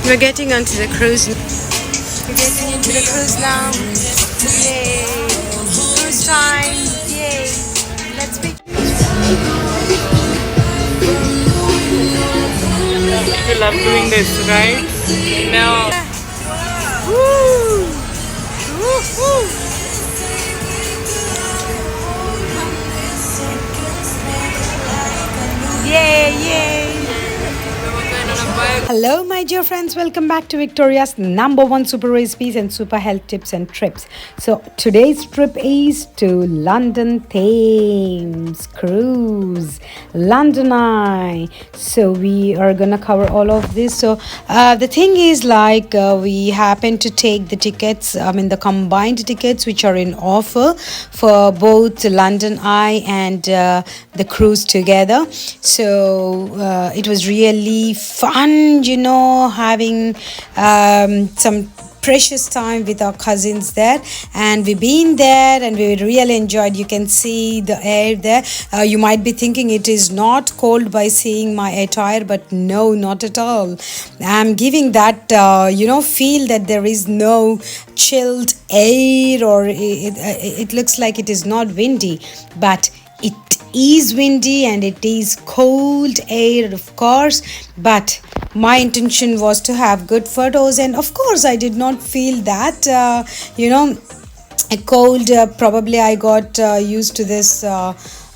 We're getting onto the cruise. We're getting into the cruise now. Yay! Cruise time! Yay! Let's be. You love doing this, right? No. Woo! Woo! Woo! Yay! Yay! Hello my dear friends, welcome back to Victoria's #1 super recipes and super health tips and trips. So today's trip is to London Thames Cruise, London Eye. So we are gonna cover all of this. So the thing is we happen to take the tickets, the combined tickets which are in offer for both London Eye and the cruise together. So it was really fun, having some precious time with our cousins there, and we've been there and we really enjoyed. You can see the air there. You might be thinking it is not cold by seeing my attire, but no, not at all. I'm giving that feel that there is no chilled air, or it looks like it is not windy, but it is windy and it is cold air, of course. But my intention was to have good photos, and of course I did not feel that a cold. Probably I got used to this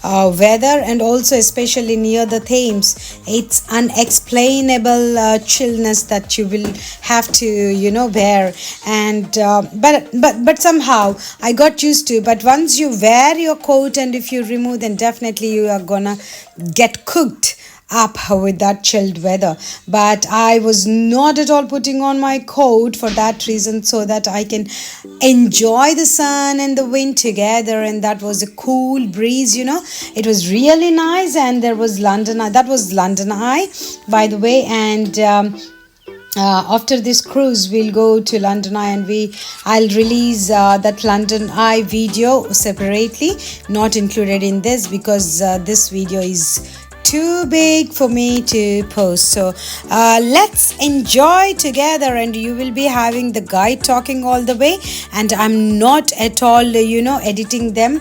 weather, and also especially near the Thames, it's unexplainable chillness that you will have to bear. And but somehow I got used to. But once you wear your coat, and if you remove, then definitely you are gonna get cooked up with that chilled weather. But I was not at all putting on my coat for that reason, so that I can enjoy the sun and the wind together. And that was a cool breeze. It was really nice. And there was London Eye. That was London Eye, by the way. And after this cruise we'll go to London Eye, and I'll release that London Eye video separately, not included in this, because this video is too big for me to post. So let's enjoy together, and you will be having the guide talking all the way, and I'm not at all editing them,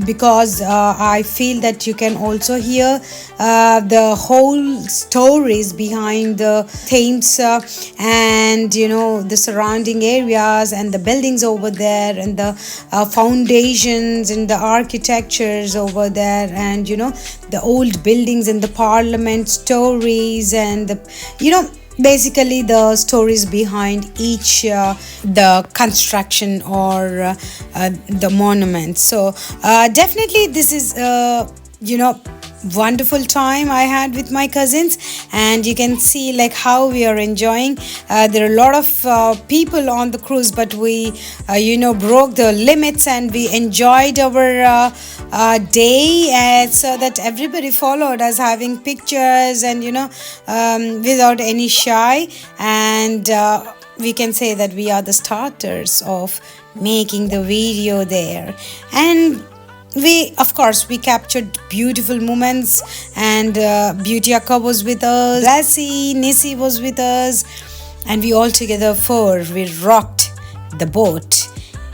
because I feel that you can also hear the whole stories behind the Thames, and the surrounding areas and the buildings over there, and the foundations and the architectures over there, and the old buildings and the parliament stories, and basically the stories behind each the construction or the monument. So definitely this is wonderful time I had with my cousins, and you can see how we are enjoying. There are a lot of people on the cruise, but we broke the limits, and we enjoyed our day, so that everybody followed us, having pictures, and without any shy. And we can say that we are the starters of making the video there. And we captured beautiful moments, and Beauty Akka was with us, Lassie, Nisi was with us, and we all together we rocked the boat.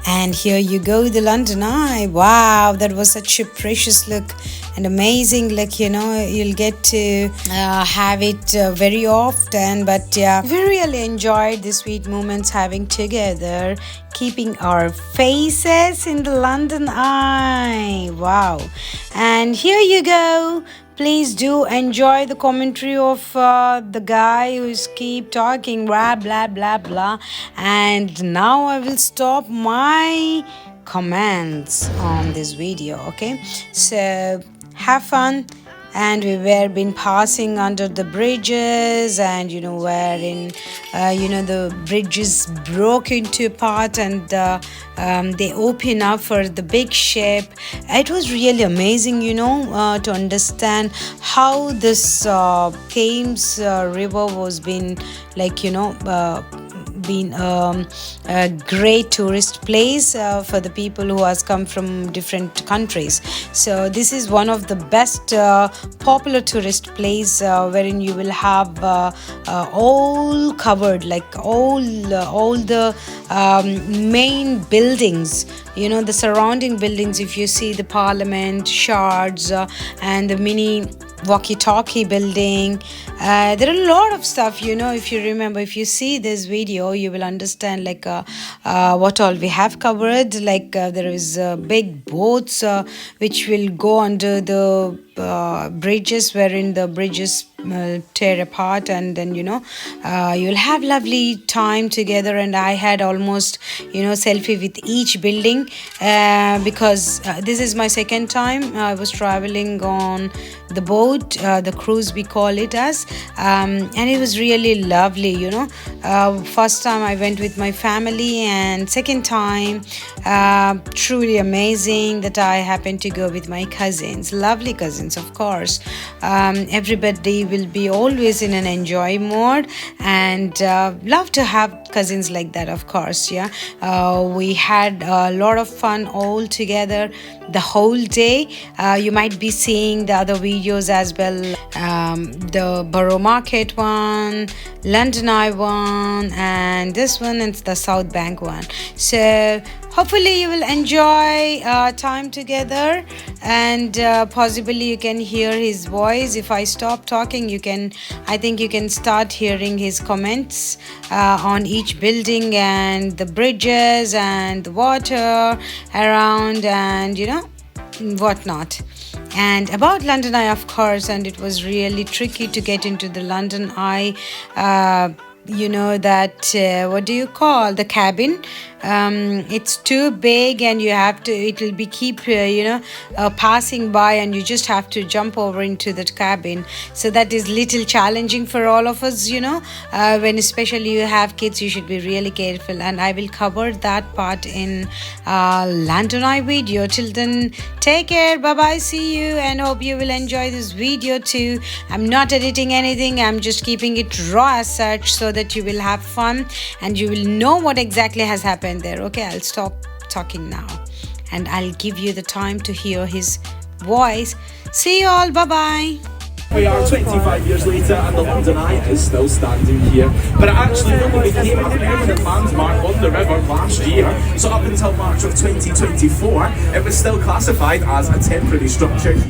And here you go, the London Eye. Wow, that was such a precious look and amazing look. You'll get to have it very often. But yeah, we really enjoyed the sweet moments having together, keeping our faces in the London Eye. Wow. And here you go. Please do enjoy the commentary of the guy who's keep talking blah blah blah blah. And now I will stop my comments on this video. Okay, so have fun. And we were been passing under the bridges, and wherein the bridges broke into part, and they open up for the big ship. It was really amazing to understand how this Thames river was been been a great tourist place for the people who has come from different countries. So this is one of the best popular tourist place wherein you will have all covered, like all the main buildings, you know, the surrounding buildings. If you see the Parliament, Shards, and the mini walkie-talkie building, there are a lot of stuff, you know. If you remember, if you see this video, you will understand like what all we have covered. Like there is big boats which will go under the bridges, wherein the bridges tear apart, and then, you know, you'll have lovely time together. And I had almost, you know, selfie with each building because this is my second time I was traveling on the boat, the cruise we call it as, and it was really lovely, you know. First time I went with my family, and second time truly amazing that I happened to go with my cousins, lovely cousins, of course. Everybody will be always in an enjoy mode, and love to have cousins like that, of course. Yeah, we had a lot of fun all together the whole day. You might be seeing the other videos as well, the Borough Market one, London Eye one, and this one, and the South Bank one. So hopefully you will enjoy time together, and possibly you can hear his voice. If I stop talking, I think you can start hearing his comments on each building and the bridges and the water around, and you know, whatnot. And about London Eye, of course, and it was really tricky to get into the London Eye, you know, that what do you call the cabin? It's too big, and you have to, it will be keep passing by, and you just have to jump over into that cabin. So that is little challenging for all of us, you know. When especially you have kids, you should be really careful, and I will cover that part in London Eye video. Till then, take care, bye bye, see you, and hope you will enjoy this video too. I'm not editing anything, I'm just keeping it raw as such, so that you will have fun and you will know what exactly has happened there. Okay, I'll stop talking now, and I'll give you the time to hear his voice. See you all, bye bye. We are 25 years later, and the London Eye is still standing here. But it actually only became a permanent landmark on the river last year. So up until March of 2024, it was still classified as a temporary structure. And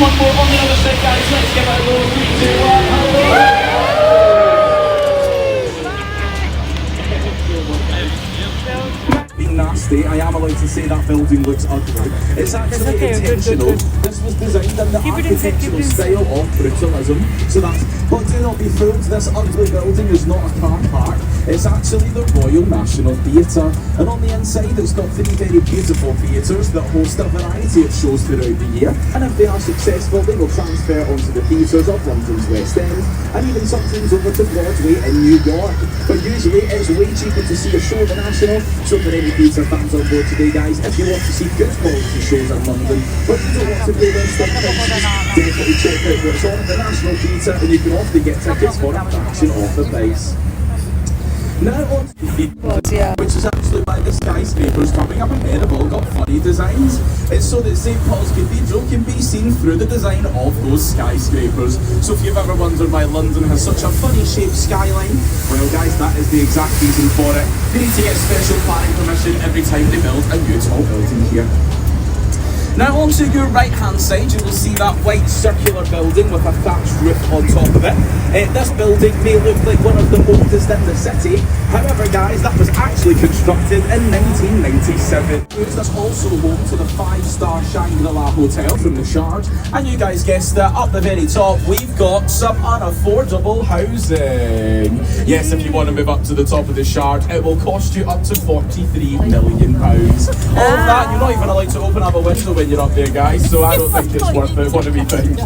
one more on the other side, guys. Let's give it a roll. 3, 2, 1. Nasty, I am allowed to say that building looks ugly. It's actually intentional. This was designed in the architectural style of brutalism. So that's, but do not be fooled, this ugly building is not a car park. It's actually the Royal National Theatre. And on the inside it's got 3 very beautiful theatres that host a variety of shows throughout the year. And if they are successful, they will transfer onto the theatres of London's West End, and even sometimes over to Broadway in New York. But usually it's way cheaper to see a show at the National. So for any theatre fans on board today, guys, if you want to see good quality shows in London, but you don't want to pay those big prices, definitely check out what's on the National Theatre, and you can often get tickets for a fraction of the price. Now on to the which is actually why the skyscrapers coming up in there have all got funny designs. It's so that St Paul's Cathedral can be seen through the design of those skyscrapers. So if you've ever wondered why London has such a funny shaped skyline, well guys, that is the exact reason for it. They need to get special planning permission every time they build a new tall building here. Now onto your right hand side, you will see that white circular building with a thatched roof on top of it. This building may look like one of the oldest in the city. However guys, that was actually constructed in 1997. That's also home to the 5-star Shangri-La Hotel from the Shard. And you guys guessed that, up the very top we've got some unaffordable housing. Yes, if you want to move up to the top of the Shard, it will cost you up to £43 million. All of that, you're not even allowed to open up a window when you're up there, guys, so I don't think it's worth it. What do we think?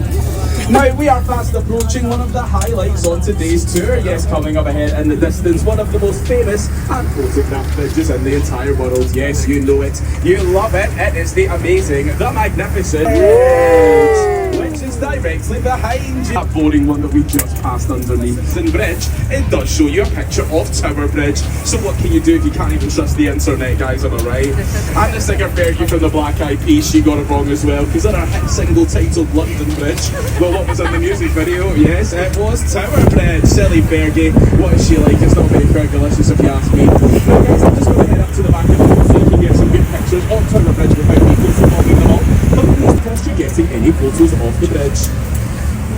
Now we are fast approaching one of the highlights on today's tour. Yes, coming up ahead in the distance, one of the most famous and photographed bridges in the entire world. Yes, you know it, you love it. It is the amazing, the magnificent bridge, which is directly behind you. That boring one that we just passed underneath the bridge, it does show you a picture of Tower Bridge. So what can you do if you can't even trust the internet, guys, am I right? And the singer Fergie from the Black Eyed Peas, she got it wrong as well, because in her hit single titled London Bridge, well, what was in the music video? Yes, it was Tower Bridge. Silly Fergie, what is she like? It's not very Fergalicious if you ask me. Now guys, I'm just going to head up to the back of the boat so you can get some good pictures of Tower Bridge without me photobombing them all. But please test you getting any photos of the bridge.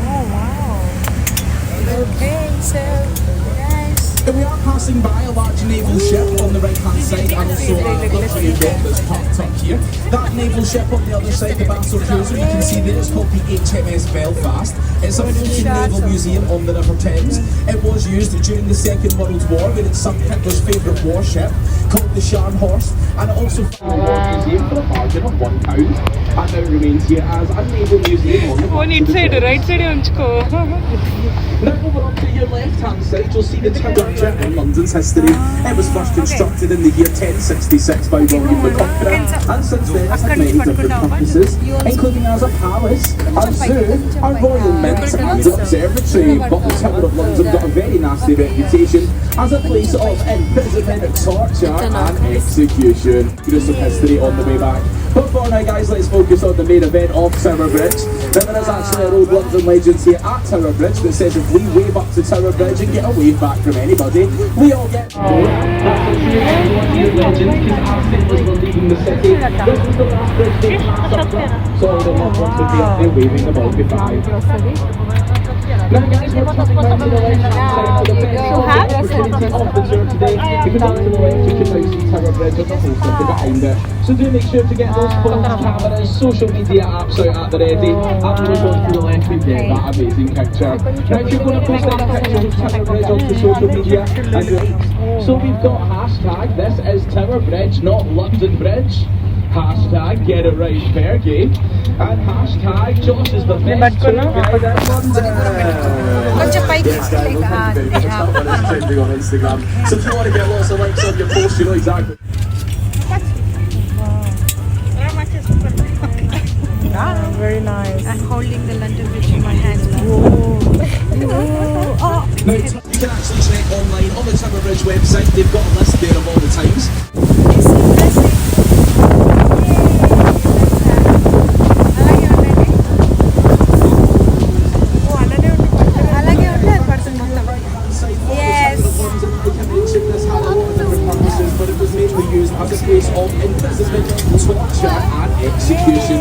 Oh wow. Okay, so And we are passing by a large naval ship on the right hand side, and also a luxury yacht that's parked up here. That naval ship on the other side, the Battle Cruiser, you can see there, it's called the HMS Belfast. It's a floating naval museum on the River Thames. It was used during the Second World War, where it sunk Hitler's favourite warship called the Scharnhorst, and it also formed a museum for a bargain of £1, and now remains here as a naval museum on the Phone inside, right side unchko. Now over up to your left hand side, you'll see the Tower in London's history. It was first constructed in the year 1066 by William the Conqueror, and since then it's had many different purposes, including as a palace, a zoo, a royal mint and an observatory. But the Tower of London got a very nasty reputation as a place of imprisonment, torture and execution. There's some history on the way back. But for now guys, let's focus on the main event of Tower Bridge. Now there is actually an old London legend here at Tower Bridge that says if we wave up to Tower Bridge and get a wave back from anybody, we all get that's a true one-year legend, because as sailors were leaving the city, this was the last bridge they passed up from, so all the loved ones would be up there waving them all goodbye. Now guys, we're coming round to the left-hand side of the bridge. Opportunity of the tour today. If you look to the left, you can now see Tower Bridge with the whole city behind it. So do make sure to get those phones, cameras, social media apps out at the ready. And we're going to the left and get that amazing picture. Now if you're going to post any pictures of Tower Bridge onto social media, so we've got hashtag this is Tower Bridge, not London Bridge. Hashtag get it right Fergie, and hashtag Josh is the best tour guide in London. Trending on Instagram. So if you want to get lots of likes on your post, you know exactly. very nice. I'm holding the London Bridge in my hand. Now, you can actually check online on the Tower Bridge website. They've got a list there of all the times. But it was mainly used as a place of imprisonment, torture and execution.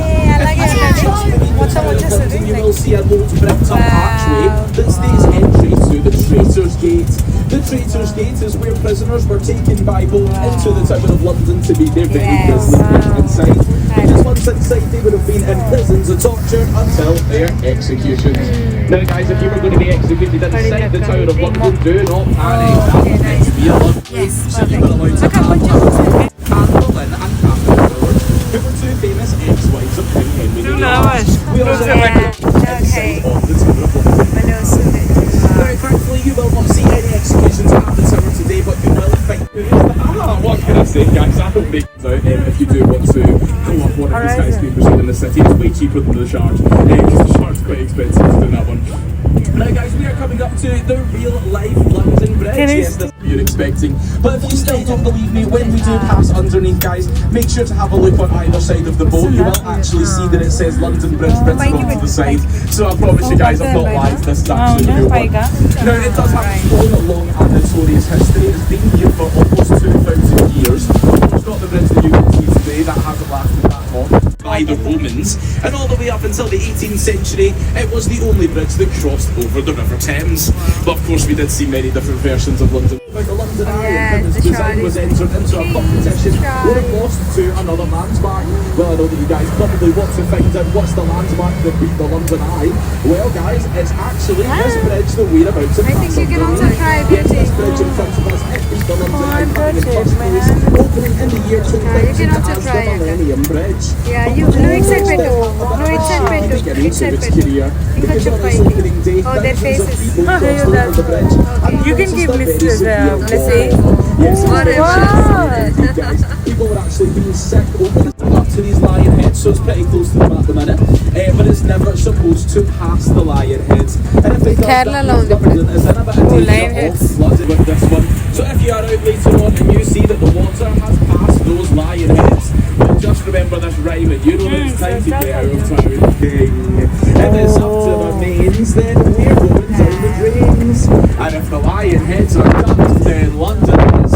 You will see an old bricked up archway that states entry to the Traitor's Gate. The Traitor's Gate is where prisoners were taken by boat into the Tower of London to meet their very grisly fate inside. Because once inside they would have been imprisoned and tortured until their executions. Now guys, if you were going to be executed inside the Tower of London, do not panic. That will next be a lot. So you were allowed to have Anne Boleyn and Catherine Howard, who were two famous ex-wives of King Henry VIII. We also have inside of the Tower of London. Now, thankfully, you will not see any executions at the Tower today, but you will find what can I say, guys? I don't make it out if you do want to go up one of these skyscrapers in the city. It's way cheaper than the Shard, because the Shard's quite expensive to do that one. Now guys, we are coming up to the real life London Bridge. Yes, that's what you're expecting. But if you still don't believe me, when we do pass underneath, guys, make sure to have a look on either side of the boat. You will actually see that it says London Bridge written on the side. So I promise you guys, I'm not lying, this is actually the real one. Now it does have a long and notorious history. It's been here for almost 2,000 years. It's not the bridge that you can see today, that hasn't lasted that long. By the Romans, and all the way up until the 18th century, it was the only bridge that crossed over the River Thames. But of course we did see many different versions of London. Like the London Eye, and its design was entered into a competition where it lost to another landmark. Well, I know that you guys probably want to find out what's the landmark that beat the London Eye. Well guys, it's actually this bridge that we're about to pass. I think you can also try it. Yes, this bridge in front of us, it beat the London Eye in the first place, opening in the year 2000 you can also as try the it. Millennium Bridge. Yeah, you know exact better. No, it's not better. It's not better. Because on its opening day, Oh, their thousands of faces. people crossed over the bridge. And You can also give stood Mr. very severe Blessing. Yes, Whatever. guys. People were actually being sick over the to these lion heads, so it's pretty close to them at the minute. But it's never supposed to pass the lion heads. And if it does, Kerala that means the prison is in a bit of danger of flooding with this one. So if you are out later on and you see that the water has passed those lion heads, well, just remember this rhyme and you know that it's time to get out of town. If it's up to the mains, then we're going down the drains. And if the lion heads are dumped, then London is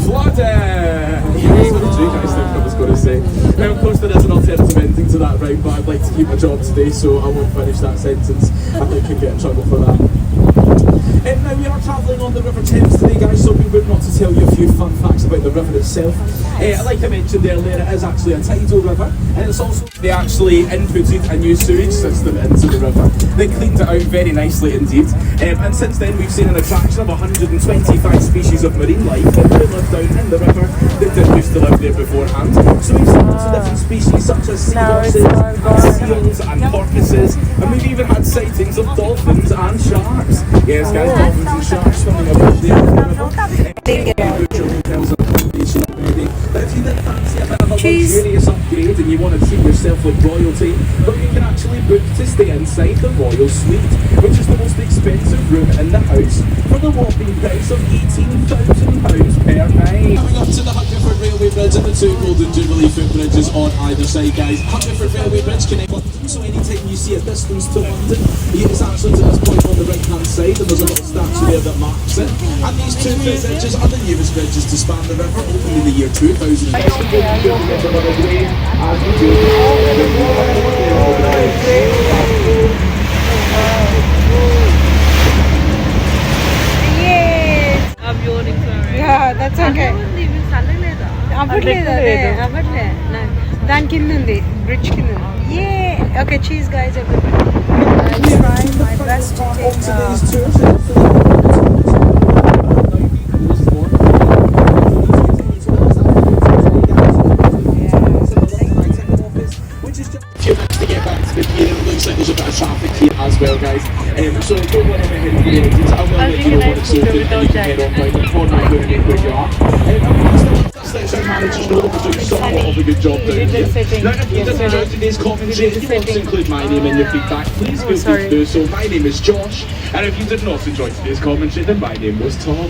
flooded. That's what did you guys think I was going to say? Now, of course, there is an alternative ending to that rhyme, but I'd like to keep my job today, so I won't finish that sentence. I think I could get in trouble for that. Now we are travelling on the River Thames today, guys, so we would not to tell you a few fun facts about the river itself. Like I mentioned earlier, it is actually a tidal river, and it's also, they actually inputted a new sewage system into the river. They cleaned it out very nicely indeed, and since then we've seen an attraction of 125 species of marine life that do live down in the river that didn't used to live there beforehand. So we've seen lots of different species such as seahorses, seals and porpoises, and we've even had sightings of dolphins and sharks. Yes guys, dolphins and sharks swimming about there in the river. But if you did fancy a bit of a luxurious upgrade and you want to treat yourself like royalty, but you can actually book to stay inside the Royal Suite, which is the most expensive room in the house, for the whopping price of £18,000 per night. Coming up to the Hungerford Railway Bridge and the two Golden Jubilee footbridges on either side, guys. Hungerford Railway Bridge connects, so anytime you see a distance to London, it's actually to this point on the right hand side, and there's a little statue there that marks it. And these two footbridges are the newest bridges to span the river, opened in the year 2000. Yeah, that's okay. అవ్వట్లేదు అదే అవ్వట్లే దాని కింద ఉంది bridge కింద ఉంది okay cheese guys everybody I'll try my best to take There's a bit of traffic here as well, guys. So don't worry about heading for the exits. I will let you know what it's open and you can head on down the corner and go and make where you are. Station managers know that we're doing somewhat of a good job down here. Now, if you didn't know today's commentary, if you want to include my name in your feedback, please feel free to do so. My name is Josh, and if you did not enjoy today's commentary, then my name was Tom.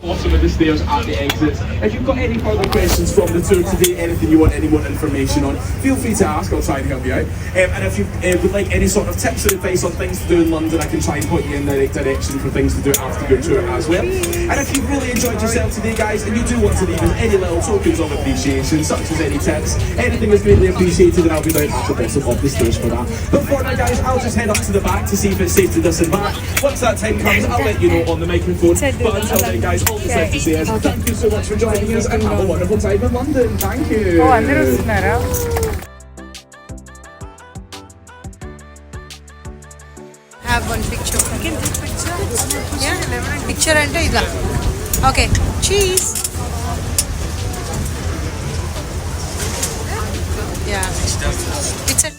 Bottom of the stairs at the exits. If you've got any further questions from the tour today, anything you want any more information on, feel free to ask. I'll try and help you out. And if you would like any sort of tips or advice on things to do in London, I can try and point you in the right direction for things to do after your tour as well. And if you've really enjoyed yourself today, guys, and you do want to leave us any little tokens of appreciation, such as any tips, anything is greatly appreciated, and I'll be down at the bottom of the stairs for that. But for now, guys, I'll just head up to the back to see if it's safe to disembark. Once that time comes, I'll let you know on the microphone. But until then, guys, all that's left to say is thank you so much for joining us, and have a wonderful time in London. Thank you. అందరూ వస్తున్నారా have one picture. Again, this picture? Yeah, picture and ida. Okay, cheese. Yeah, it's a